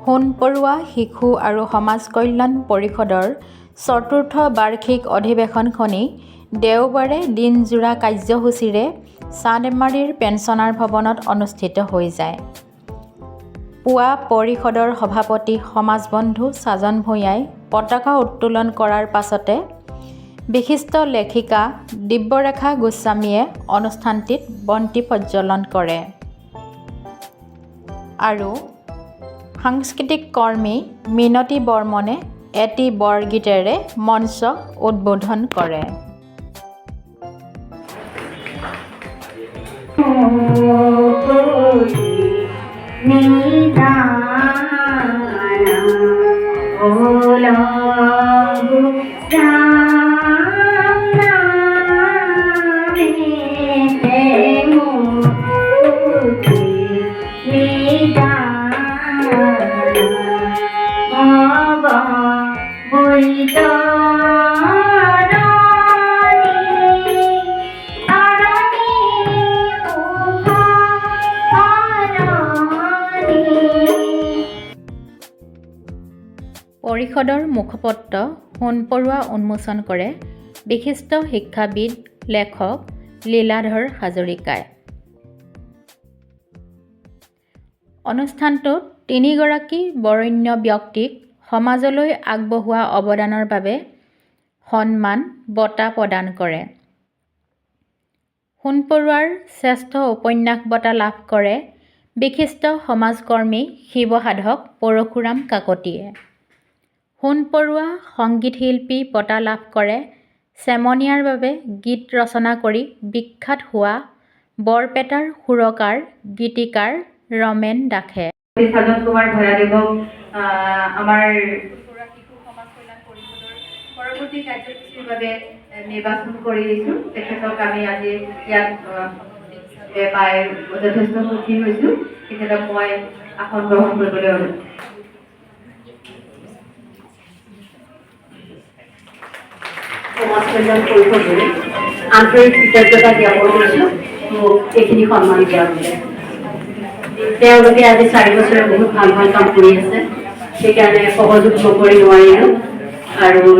সোণপৰুৱা শিশু আৰু সমাজ কল্যাণ পৰিষদৰ চতুৰ্থ বাৰ্ষিক অধিৱেশনখনি দেওবাৰে দিনজোৰা কাৰ্যসূচীৰে চান্দমাৰীৰ পেঞ্চনাৰ ভৱনত অনুষ্ঠিত হৈ যায়। পুৱা পৰিষদৰ সভাপতি সমাজবন্ধু ছাজন ভূঞাই পতাকা উত্তোলন কৰাৰ পাছতে বিশিষ্ট লেখিকা দিব্যৰেখা গোস্বামীয়ে অনুষ্ঠানটিত বন্তি প্ৰজ্বলন কৰে আৰু সাংস্কৃতিক কৰ্মী মিনতী বৰ্মনে এটি বৰগীতেৰে মঞ্চ উদ্বোধন কৰে। পৰিষদৰ মুখপত্ৰ সোণপৰুৱা উন্মোচন কৰে বিশিষ্ট শিক্ষাবিদ লেখক লীলাধৰ হাজৰিকাই। অনুষ্ঠানটোত ৩ গৰাকী বৰেণ্য ব্যক্তিক সমাজলৈ আগবঢ়োৱা অৱদানৰ বাবে সন্মান বঁটা প্ৰদান কৰে। সোণপৰুৱাৰ শ্ৰেষ্ঠ উপন্যাস বঁটা লাভ কৰে বিশিষ্ট সমাজকৰ্মী শিৱসাধক পৰশুৰাম কাকতিয়ে। সোণপৰুৱা সংগীত শিল্পী বঁটা লাভ কৰে চেমনীয়াৰ বাবে গীত ৰচনা কৰি বিখ্যাত হোৱা বৰপেটাৰ সুৰকাৰ গীতিকাৰ ৰমেন দাসে। ছাজন কুমাৰ ভয়াদেৱক আমাৰ পৰৱৰ্তী কাৰ্যসূচীৰ বাবে নিৰ্বাচন কৰি দিছোঁ। তেখেতক আমি আজি ইয়াত পাই যথেষ্ট সুখী হৈছোঁ। তেখেতক মই আসন গ্ৰহণ কৰিবলৈ অনুৰোধ। সমাজ কল্যাণ পৰিষদে আন্তৰিক কৃতজ্ঞতা জ্ঞাপন কৰিছোঁ মোক এইখিনি সন্মান দিয়াৰ বাবে। তেওঁলোকে আজি 4 বছৰে বহুত ভাল ভাল কাম কৰি আছে, সেইকাৰণে সহযোগ নকৰি নোৱাৰিলোঁ। আৰু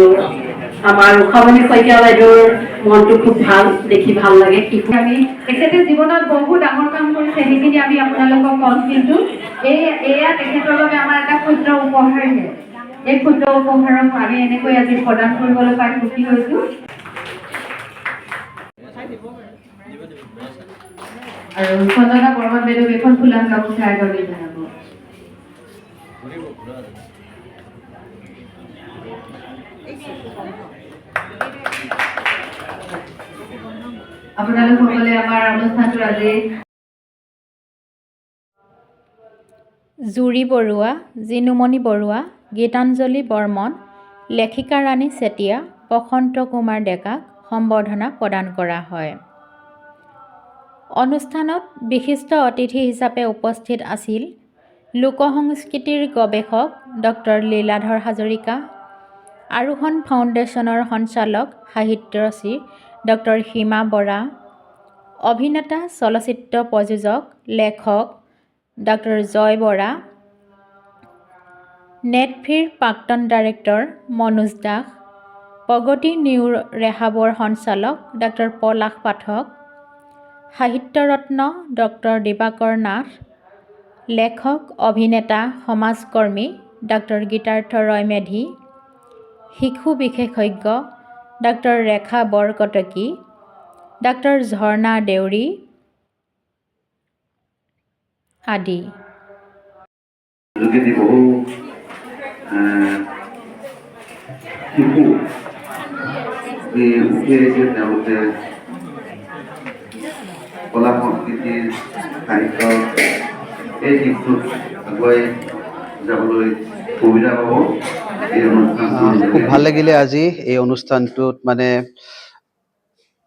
আমাৰ উষামণি শইকীয়া বাইদেউৰ মনটো খুব ভাল, দেখি ভাল লাগে। আমি তেখেতে জীৱনত বহু ডাঙৰ কাম কৰিছে, সেইখিনি আমি আপোনালোকক কম, কিন্তু এয়া তেখেতৰ বাবে আমাৰ এটা ক্ষুদ্ৰ উপহাৰহে। এই ক্ষুদ্ৰ উপহাৰক আমি এনেকৈ আজি প্ৰদান কৰিবলৈ পাই সুখী হৈছোঁ। আৰু চন্দনা বৰ্মন বাইদেউক এখন ফুলাম গামোচা আগলৈ জনাব। আপোনালোক সকলে আমাৰ অনুষ্ঠানটো আজি জুৰি বৰুৱা, জিনুমণি বৰুৱা, গীতাঞ্জলি বৰ্মন, লেখিকা ৰাণী চেতিয়া, বসন্ত কুমাৰ ডেকাক সম্বৰ্ধনা প্ৰদান কৰা হয়। অনুষ্ঠানত বিশিষ্ট অতিথি হিচাপে উপস্থিত আছিল লোকসংস্কৃতিৰ গৱেষক ডক্টৰ লীলাধৰ হাজৰিকা, আৰোহণ ফাউণ্ডেশ্যনৰ সঞ্চালক সাহিত্যৰথী ডক্টৰ সীমা বৰা, অভিনেতা চলচ্চিত্ৰ প্ৰযোজক লেখক ডক্টৰ জয় বৰা, নেটফিৰ প্ৰাক্তন ডাইৰেক্টৰ মনোজ দাস, প্ৰগতি নিউ ৰেহাবৰ সঞ্চালক ডক্টৰ পলাশ পাঠক, সাহিত্যৰত্ন ডক্টৰ দিবাকৰ নাথ, লেখক অভিনেতা সমাজকৰ্মী ডক্টৰ গীতাৰ্থ ৰয় মেধি, শিশু বিশেষজ্ঞ ডক্টৰ ৰেখা বৰকটকী, ডক্টৰ ঝৰ্ণা দেউৰী আদি। শিশু উঠি আহিছে, তেওঁলোকে কলা সংস্কৃতিৰ সাহিত্য এই দিশটোত আগুৱাই যাবলৈ সুবিধা পাব। খুব ভাল লাগিলে আজি এই অনুষ্ঠানটোত মানে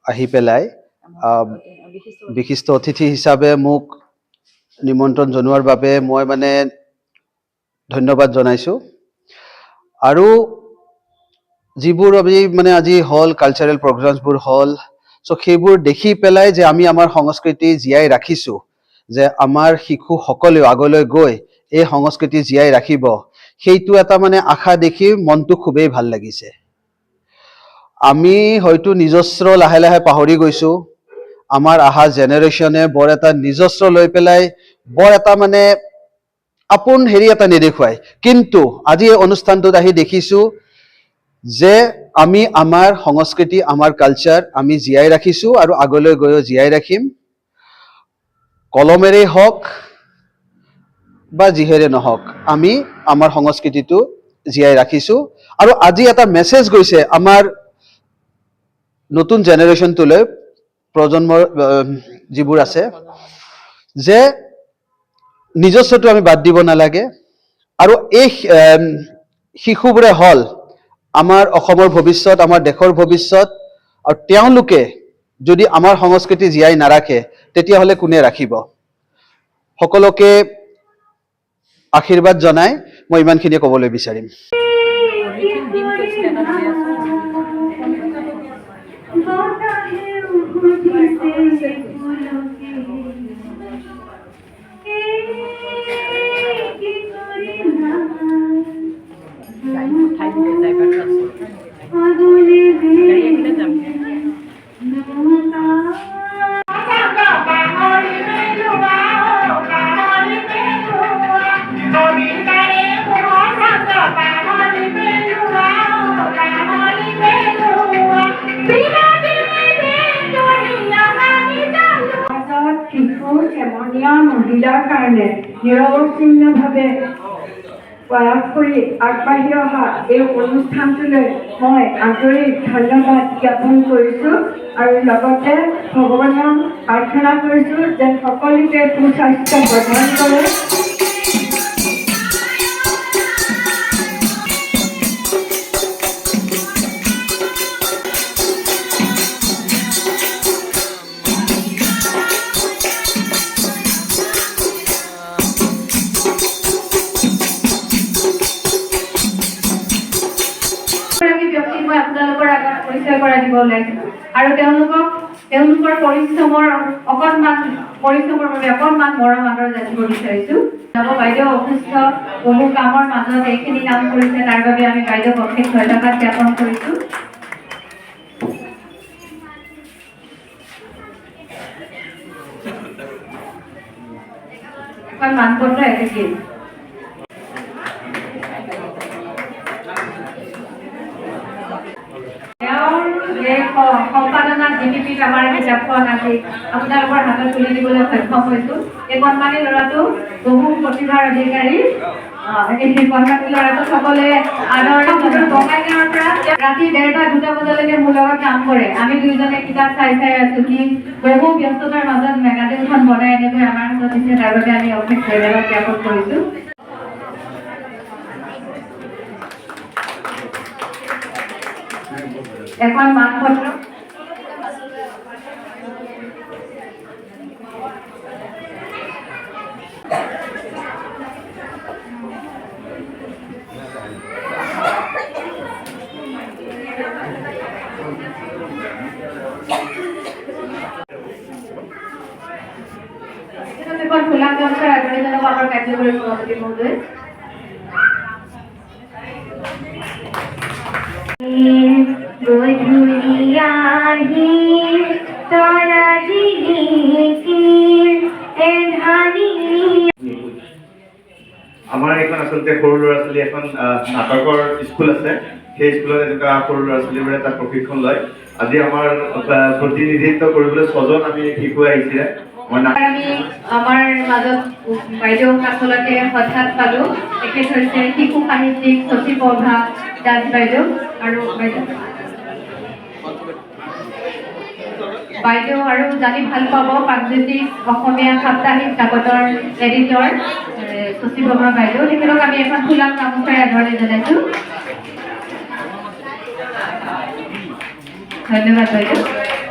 আহি পেলাই বিশিষ্ট অতিথি হিচাপে মোক নিমন্ত্ৰণ জনোৱাৰ বাবে মই মানে ধন্যবাদ জনাইছোঁ। আৰু যিবোৰ আমি মানে আজি হল কালচাৰেল প্ৰগ্ৰামছবোৰ হল, সো সেইবোৰ দেখি পেলাই যে আমি আমাৰ সংস্কৃতি জীয়াই ৰাখিছোঁ, যে আমাৰ শিশুসকলেও আগলৈ গৈ এই সংস্কৃতি জীয়াই ৰাখিব, সেইটো এটা মানে আশা দেখি মনটো খুবেই ভাল লাগিছে। আমি হয়তো নিজস্ব লাহে লাহে পাহৰি গৈছো, আমাৰ অহা জেনেৰেশ্যনে বৰ এটা নিজস্ব লৈ পেলাই বৰ এটা মানে আপোন হেৰি এটা নেদেখুৱায়, কিন্তু আজি এই অনুষ্ঠানটোত আহি দেখিছো যে আমি আমাৰ সংস্কৃতি, আমাৰ কালচাৰ আমি জীয়াই ৰাখিছো আৰু আগলৈ গৈও জীয়াই ৰাখিম। কলমেৰেই হওক বা যিহেৰে নহওক, আমি আমাৰ সংস্কৃতিটো জীয়াই ৰাখিছো। আৰু আজি এটা মেছেজ গৈছে আমাৰ নতুন জেনেৰেশ্যনটোলৈ, প্ৰজন্মৰ যিবোৰ আছে, যে নিজস্বটো আমি বাদ দিব নালাগে। আৰু এই শিশুবোৰে হ'ল আমাৰ অসমৰ ভৱিষ্যত, আমাৰ দেশৰ ভৱিষ্যত। আৰু তেওঁলোকে যদি আমাৰ সংস্কৃতি জীয়াই নাৰাখে তেতিয়াহ'লে কোনে ৰাখিব? সকলোকে আশীৰ্বাদ জনাই মই ইমানখিনিয়ে ক'বলৈ বিচাৰিম। মহিলাৰ কাৰণে নিৰৱচ্ছিন্নভাৱে প্ৰয়াস কৰি আগবাঢ়ি অহা এই অনুষ্ঠানটোলৈ মই আন্তৰিক ধন্যবাদ জ্ঞাপন কৰিছোঁ আৰু লগতে ভগৱানক প্ৰাৰ্থনা কৰিছোঁ যে সকলোকে সুস্বাস্থ্য প্ৰদান কৰে। মই আপোনালোকৰ আগত পৰিচয় কৰাই দিব ওলাইছোঁ আৰু তেওঁলোকৰ পৰিশ্ৰমৰ বাবে অকণমান মৰম আদৰ যাচিব বিচাৰিছোঁ। বাইদেউ অসুস্থ, বহু কামৰ মাজত এইখিনি কাম কৰিছে, তাৰ বাবে আমি বাইদেউক অশেষ ধন্যবাদ জ্ঞাপন কৰিছোঁ। এখন মানপত্ৰ একেই সম্পাদনাত ডিপিপিত আমাৰ কিতাপখন আজি আপোনালোকৰ হাতত তুলি দিবলৈ সক্ষম হৈছোঁ। এই কণমানি ল'ৰাটো বহু প্ৰতিভাৰ অধিকাৰী। এই কণমানি ল'ৰাটো সকলোৱে আদৰণি বঙাইগাঁৱৰ পৰা ৰাতি 1:30-2টা বজালৈকে মোৰ লগত কাম কৰে। আমি দুয়োজনে কিতাপ চাই আছো। সি বহু ব্যস্ততাৰ মাজত মেগাজিনখন বনাই এনেকৈ আমাৰ হাতত দিছে, তাৰ বাবে আমি অশেষ ধন্যবাদ জ্ঞাপন কৰিছোঁ। এখন মানপত্ৰ খোলা ব্যৱস্থাৰ আদৰণিজনক আমাৰ কাৰ্যকৰী সভাপতি মহোদয়। আমাৰ এখন আচলতে সৰু ল'ৰা ছোৱালী এখন নাটকৰ স্কুল আছে, সেই স্কুলত এনেকুৱা সৰু ল'ৰা ছোৱালীবোৰে তাত প্ৰশিক্ষণ লয়। আজি আমাৰ প্ৰতিনিধিত্ব কৰিবলৈ 6জন আমি শিশু আহিছিলে। আমি আমাৰ মাজত বাইদেউ আচলতে হঠাৎ পালোঁ। তেখেত হৈছে শিশু সাহিত্যিক শশীপ্ৰভা দাস বাইদেউ। আৰু বাইদেউ আৰু জানি ভাল পাব প্ৰাগজ্যোতিষ অসমীয়া সাপ্তাহিক কাকতৰ এডিটৰ শশীপ্ৰভা বাইদেউ। তেখেতক আমি এখন ফুলাম গামোচাৰে আদৰণি জনাইছোঁ। ধন্যবাদ বাইদেউ।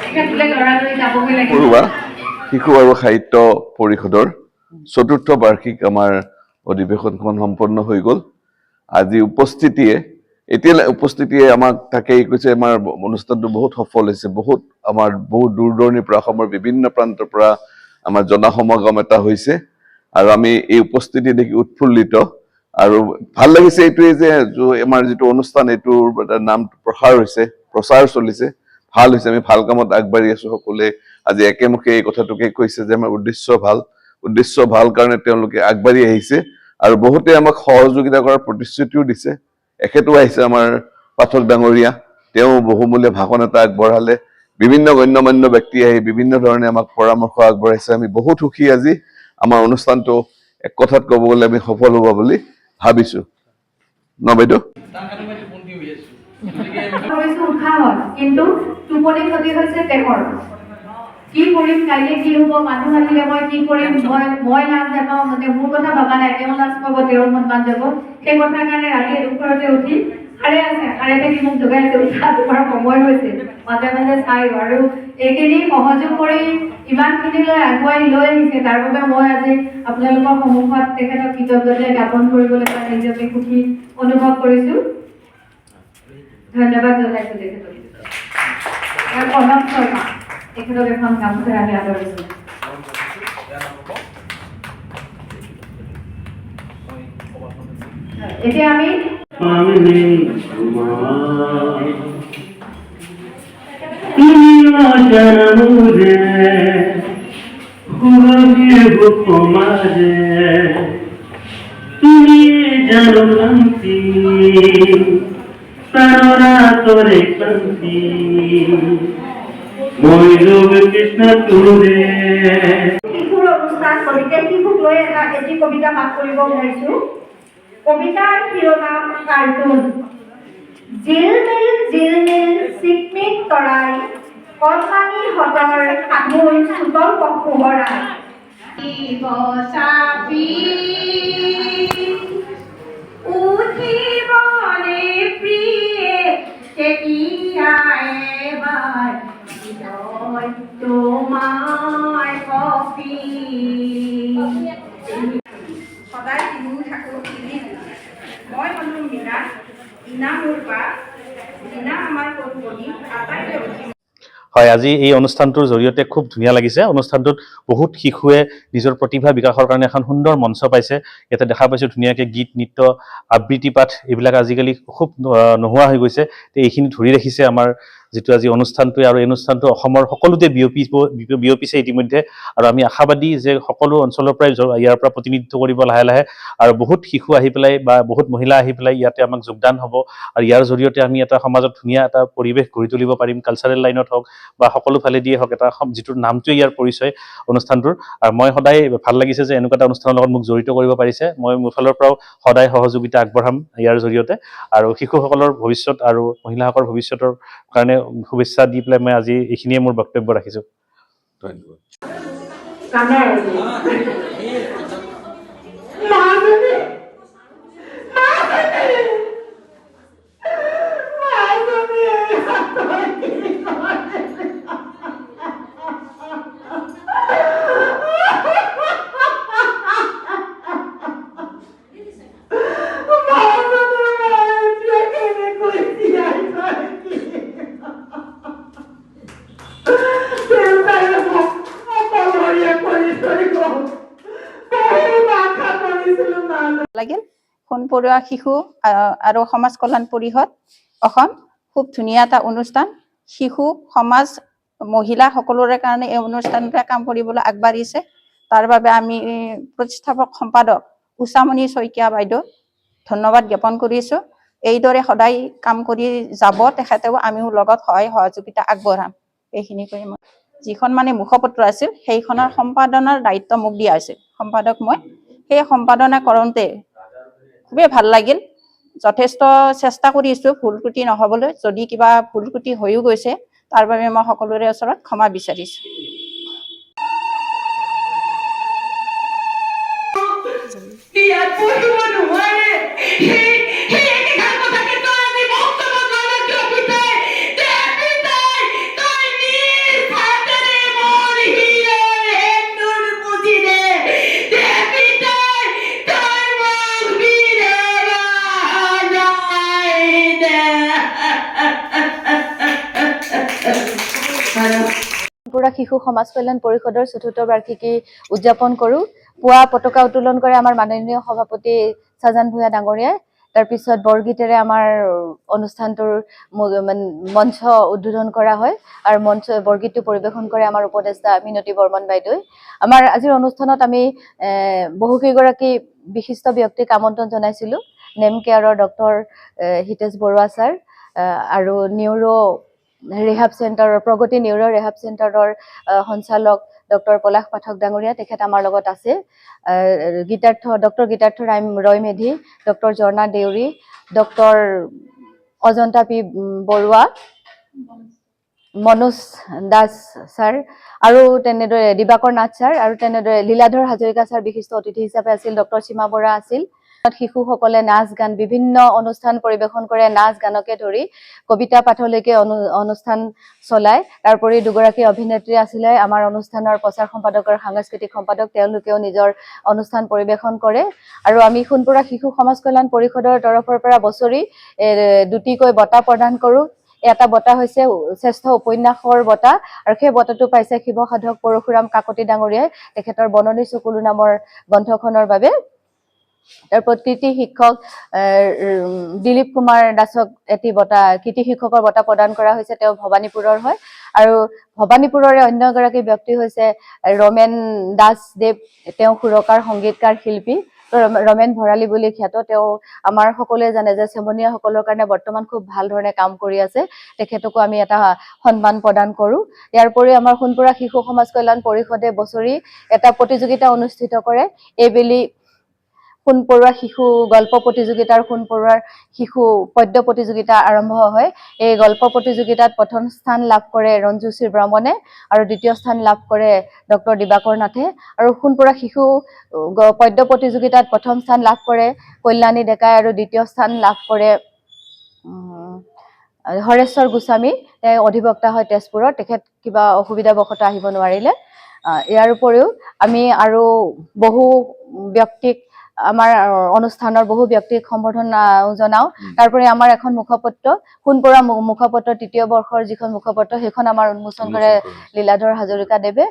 তেখেতলৈ ল'ৰাটোৱে যাবগৈ লাগিব। শিশু আৰু সাহিত্য পৰিষদৰ ৪ৰ্থ বাৰ্ষিক আমাৰ অধিৱেশনখন সম্পন্ন হৈ গ'ল। আজি উপস্থিতিয়ে আমাক তাকেই কৈছে, আমাৰ অনুষ্ঠানটো বহুত সফল হৈছে। বহুত দূৰ দূৰণিৰ পৰা, অসমৰ বিভিন্ন প্ৰান্তৰ পৰা আমাৰ জনসমাগম এটা হৈছে। আৰু আমি এই উপস্থিতি দেখি উৎফুল্লিত আৰু ভাল লাগিছে এইটোৱে যে আমাৰ যিটো অনুষ্ঠান এইটোৰ নাম প্ৰচাৰ চলিছে ভাল হৈছে আমি ভাল কামত আগবাঢ়ি আছো সকলোৱে আজি একেমুখে এই কথাটোকে কৈছে যে আমাৰ উদ্দেশ্য ভাল কাৰণে তেওঁলোকে আগবাঢ়ি আহিছে আৰু বহুতে আমাক সহযোগিতা কৰাৰ প্ৰতিশ্ৰুতিও দিছে এখেতো আহিছে আমাৰ পাঠক ডাঙৰীয়া তেওঁ বহুমূলীয়া ভাষণ এটা আগবঢ়ালে বিভিন্ন গণ্যমান্য ব্যক্তি আহি বিভিন্ন ধৰণে আমাক পৰামৰ্শ আগবঢ়াইছে আমি বহুত সুখী আজি আমাৰ অনুষ্ঠানটো এক কথাত ক'ব গ'লে আমি সফল হ'ব বুলি ভাবিছো ন বাইদেউ উৎসাহত কিন্তু টোপনি ক্ষতি হৈছে দেহৰ কি কৰিম কাইলৈ কি হ'ব মানুহ আহিলে মই কি কৰিম মই লাজ নাপাওঁ মানে মোৰ কথা ভাবা নাই তেওঁ লাজ পাব তেওঁৰ মন মান যাব সেই কথাৰ কাৰণে ৰাতি দুপৰতে উঠি সাৰে থাকি মোক যোগাইছে উঠা তোমাৰ সময় হৈছে মাজে মাজে চাই আৰু এইখিনি সহযোগ কৰি ইমানখিনিলৈ আগুৱাই লৈ আহিছে তাৰ বাবে মই আজি আপোনালোকৰ সন্মুখত তেখেতক কৃতজ্ঞতা জ্ঞাপন কৰিবলৈ পাই নিজকে সুখী অনুভৱ কৰিছো ধন্যবাদ জনাইছো তেখেতক প্ৰণৱ শৰ্মা তেখেতক এখন গামোচাৰে আমি আদৰিছো এতিয়া আমি শিশুৰ অনুষ্ঠান গতিকে শিশুক লৈ এটি কবিতা পাঠ কৰিব ওলাইছো কবিতাৰ শিৰোনাম কাৰ্টুন জিলমিল চিকমিক তৰাই কণমানি হতৰ সাধুৰ চুটল পোহৰাই উঠিবনে প্ৰিয়ে কেতিয়াই এবাৰ তোমাৰ কপি সদায় তিনিও থাকোঁ মই হ'লো মীনা ইনা মোৰ বা মীনা আমাৰ সৰুবনী আটাইতে উঠিম হয় আজি এই অনুষ্ঠানটোৰ জৰিয়তে খুব ধুনীয়া লাগিছে অনুষ্ঠানটোত বহুত শিশুৱে নিজৰ প্ৰতিভা বিকাশৰ কাৰণে এখন সুন্দৰ মঞ্চ পাইছে ইয়াতে দেখা পাইছোঁ ধুনীয়াকৈ গীত নৃত্য আবৃত্তি পাঠ এইবিলাক আজিকালি খুব নোহোৱা হৈ গৈছে এইখিনি ধৰি ৰাখিছে আমাৰ যিটো আজি অনুষ্ঠানটোৱে আৰু এই অনুষ্ঠানটো অসমৰ সকলোতে বিয়পিছে ইতিমধ্যে আৰু আমি আশাবাদী যে সকলো অঞ্চলৰ পৰাই ইয়াৰ পৰা প্ৰতিনিধিত্ব কৰিব লাহে লাহে আৰু বহুত শিশু আহি পেলাই বা বহুত মহিলা আহি পেলাই ইয়াতে আমাক যোগদান হ'ব আৰু ইয়াৰ জৰিয়তে আমি এটা সমাজত ধুনীয়া এটা পৰিৱেশ গঢ়ি তুলিব পাৰিম কালচাৰেল লাইনত হওক বা সকলো ফালে দিয়ে হওক এটা যিটো নামটোৱে ইয়াৰ পৰিচয় অনুষ্ঠানটোৰ আৰু মই সদায় ভাল লাগিছে যে এনেকুৱা এটা অনুষ্ঠানৰ লগত মোক জড়িত কৰিব পাৰিছে মই মোৰ ফালৰ পৰাও সদায় সহযোগিতা আগবঢ়াম ইয়াৰ জৰিয়তে আৰু শিশুসকলৰ ভৱিষ্যত আৰু মহিলাসকলৰ ভৱিষ্যতৰ কাৰণে শুভেচ্ছা দি পেলাই মই আজি এইখিনিয়ে মোৰ বক্তব্য ৰাখিছোঁ লাগিল সোণপৰুৱা শিশু আৰু সমাজ কল্যাণ পৰিষদ অসম খুব ধুনীয়া এটা অনুষ্ঠান শিশু সমাজ মহিলা সকলোৰে কাৰণে এই অনুষ্ঠানটোৱে কাম কৰিবলৈ আগবাঢ়িছে তাৰ বাবে আমি প্ৰতিষ্ঠাপক সম্পাদক উষামণি শইকীয়া বাইদেউ ধন্যবাদ জ্ঞাপন কৰিছোঁ এইদৰে সদায় কাম কৰি যাব তেখেতেও আমিও লগত সহায় সহযোগিতা আগবঢ়াম এইখিনি কৰি মই যিখন মানে মুখপত্ৰ আছিল সেইখনৰ সম্পাদনাৰ দায়িত্ব মোক দিয়া হৈছিল সম্পাদক মই সেই সম্পাদনা কৰোঁতে খুবেই ভাল লাগিল যথেষ্ট চেষ্টা কৰিছোঁ ভুল ত্ৰুটি নহ'বলৈ যদি কিবা ভুল ত্ৰুটি হৈও গৈছে তাৰ বাবে মই সকলোৰে ওচৰত ক্ষমা বিচাৰিছোঁ শিশু সমাজ কল্যাণ পৰিষদৰ ৪ৰ্থ বাৰ্ষিকী উদযাপন কৰোঁ পুৱা পতাকা উত্তোলন কৰে আমাৰ মাননীয় সভাপতি ছাজান ভূঞা ডাঙৰীয়াই। তাৰপিছত বৰগীতেৰে আমাৰ অনুষ্ঠানটোৰ মঞ্চ উদ্বোধন কৰা হয় আৰু বৰগীতটো পৰিৱেশন কৰে আমাৰ উপদেষ্টা মিনতী বৰ্মন বাইদেৱে। আমাৰ আজিৰ অনুষ্ঠানত আমি বহুকেইগৰাকী বিশিষ্ট ব্যক্তিক আমন্ত্ৰণ জনাইছিলোঁ। নেম কেয়াৰৰ ডক্টৰ হিতেশ বৰুৱা ছাৰ আৰু ৰিহাব চেণ্টাৰৰ প্ৰগতি নিউৰ' ৰিহাব চেণ্টাৰৰ সঞ্চালক ডক্টৰ পলাশ পাঠক ডাঙৰীয়া, তেখেত আমাৰ লগত আছে। Doctor Gitartha Roy Medhi, doctor Jharna Deuri, doctor Ajanta P Barua, Manoj Das sir আৰু তেনেদৰে দিবাকৰ নাথ ছাৰ আৰু তেনেদৰে লীলাধৰ হাজৰিকা ছাৰ বিশিষ্ট অতিথি হিচাপে আছিল। ডক্টৰ সীমা বৰা আছিল। শিশুসকলে নাচ গান বিভিন্ন অনুষ্ঠান পৰিৱেশন কৰে, নাচ গানকে ধৰি কবিতা পাঠলৈকে অনুষ্ঠান চলায়। তাৰোপৰি দুগৰাকী অভিনেত্ৰী আছিলে আমাৰ অনুষ্ঠানৰ প্ৰচাৰ সম্পাদক আৰু সাংস্কৃতিক সম্পাদক, তেওঁলোকেও নিজৰ অনুষ্ঠান পৰিৱেশন কৰে। আৰু আমি সোণপোৰা শিশু সমাজ কল্যাণ পৰিষদৰ তৰফৰ পৰা বছৰি 2টিকৈ বঁটা প্ৰদান কৰোঁ। এটা বঁটা হৈছে শ্ৰেষ্ঠ উপন্যাসৰ বঁটা আৰু সেই বঁটাটো পাইছে শিৱসাধক পৰশুৰাম কাকতি ডাঙৰীয়াই তেখেতৰ বননি চকুলো নামৰ গ্ৰন্থখনৰ বাবে। তাৰ কৃতি শিক্ষক দিলীপ কুমাৰ দাসক এটি বঁটা কৃতি শিক্ষকৰ বঁটা প্ৰদান কৰা হৈছে। তেওঁ ভবানীপুৰৰ হয় আৰু ভবানীপুৰৰে অন্য এগৰাকী ব্যক্তি হৈছে ৰমেন দাসদেৱ। তেওঁ সুৰকাৰ সংগীতকাৰ শিল্পী, ৰমেন ভৰালী বুলি খ্যাত। তেওঁ আমাৰ সকলোৱে জানে যে চেমনীয়াসকলৰ কাৰণে বৰ্তমান খুব ভাল ধৰণে কাম কৰি আছে। তেখেতকো আমি এটা সন্মান প্ৰদান কৰোঁ। ইয়াৰ উপৰিও আমাৰ সোণপোৰা শিশু সমাজ কল্যাণ পৰিষদে বছৰি এটা প্ৰতিযোগিতা অনুষ্ঠিত কৰে। এইবেলি সোণপৰুৱা শিশু গল্প প্ৰতিযোগিতাৰ সোণপৰুৱাৰ শিশু পদ্য প্ৰতিযোগিতা আৰম্ভ হয়। এই গল্প প্ৰতিযোগিতাত প্ৰথম স্থান লাভ কৰে ৰঞ্জুশ্ৰী ব্ৰাহ্মণে আৰু দ্বিতীয় স্থান লাভ কৰে ডক্টৰ দিবাকৰ নাথে। আৰু সোণপৰুৱা শিশু পদ্য প্ৰতিযোগিতাত প্ৰথম স্থান লাভ কৰে কল্যাণী ডেকাই আৰু দ্বিতীয় স্থান লাভ কৰে হৰেশ্বৰ গোস্বামী। তেওঁ অধিবক্তা হয় তেজপুৰৰ, তেখেত কিবা অসুবিধাবশতঃ আহিব নোৱাৰিলে। ইয়াৰ উপৰিও আমি আৰু বহু ব্যক্তিক আমাৰ অনুষ্ঠানৰ বহু ব্যক্তিক সম্বৰ্ধনা জনাওঁ। তাৰোপৰি আমাৰ এখন মুখপত্ৰ সোণপোৰা মুখপত্ৰ 3য় বৰ্ষৰ যিখন মুখপত্ৰ সেইখন আমাৰ উন্মোচন কৰে লীলাধৰ হাজৰিকা দেৱে।